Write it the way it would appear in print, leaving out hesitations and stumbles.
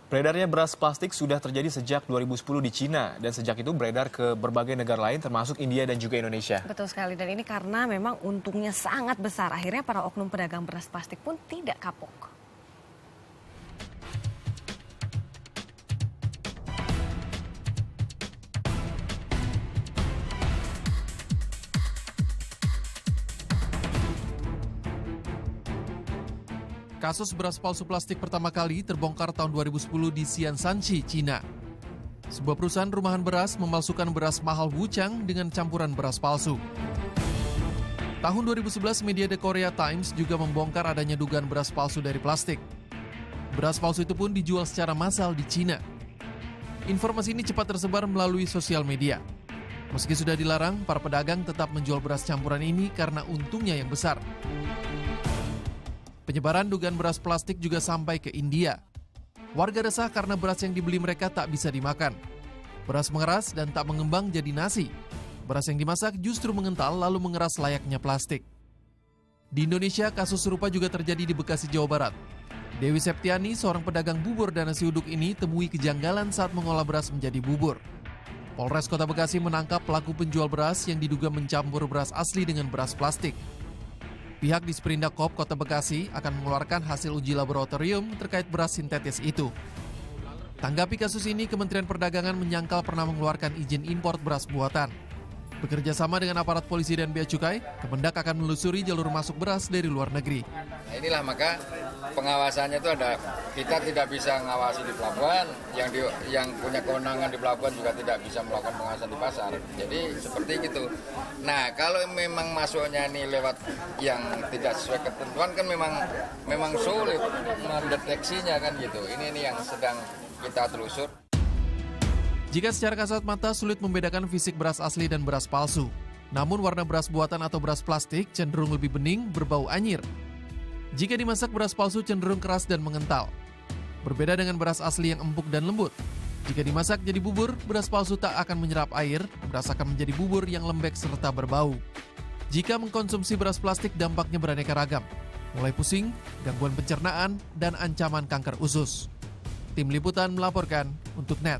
Beredarnya beras plastik sudah terjadi sejak 2010 di Cina dan sejak itu beredar ke berbagai negara lain termasuk India dan juga Indonesia. Betul sekali, dan ini karena memang untungnya sangat besar. Akhirnya para oknum pedagang beras plastik pun tidak kapok. Kasus beras palsu plastik pertama kali terbongkar tahun 2010 di Xianshanxi, Cina. Sebuah perusahaan rumahan beras memalsukan beras mahal Wuchang dengan campuran beras palsu. Tahun 2011, media The Korea Times juga membongkar adanya dugaan beras palsu dari plastik. Beras palsu itu pun dijual secara massal di Cina. Informasi ini cepat tersebar melalui sosial media. Meski sudah dilarang, para pedagang tetap menjual beras campuran ini karena untungnya yang besar. Penyebaran dugaan beras plastik juga sampai ke India. Warga resah karena beras yang dibeli mereka tak bisa dimakan. Beras mengeras dan tak mengembang jadi nasi. Beras yang dimasak justru mengental lalu mengeras layaknya plastik. Di Indonesia, kasus serupa juga terjadi di Bekasi, Jawa Barat. Dewi Septiani, seorang pedagang bubur dan nasi uduk ini temui kejanggalan saat mengolah beras menjadi bubur. Polres Kota Bekasi menangkap pelaku penjual beras yang diduga mencampur beras asli dengan beras plastik. Pihak Disperindak Koop Kota Bekasi akan mengeluarkan hasil uji laboratorium terkait beras sintetis itu. Tanggapi kasus ini, Kementerian Perdagangan menyangkal pernah mengeluarkan izin impor beras buatan. Bekerja sama dengan aparat polisi dan bea cukai, Kemendak akan menelusuri jalur masuk beras dari luar negeri. Nah, inilah maka pengawasannya itu ada, kita tidak bisa mengawasi di pelabuhan, yang punya kewenangan di pelabuhan juga tidak bisa melakukan pengawasan di pasar. Jadi seperti itu. Nah, kalau memang masuknya ini lewat yang tidak sesuai ketentuan kan memang sulit mendeteksinya kan gitu. Ini yang sedang kita telusur. Jika secara kasat mata sulit membedakan fisik beras asli dan beras palsu, namun warna beras buatan atau beras plastik cenderung lebih bening, berbau anyir. Jika dimasak, beras palsu cenderung keras dan mengental. Berbeda dengan beras asli yang empuk dan lembut. Jika dimasak jadi bubur, beras palsu tak akan menyerap air, beras akan menjadi bubur yang lembek serta berbau. Jika mengkonsumsi beras plastik, dampaknya beraneka ragam, mulai pusing, gangguan pencernaan, dan ancaman kanker usus. Tim Liputan melaporkan untuk NET.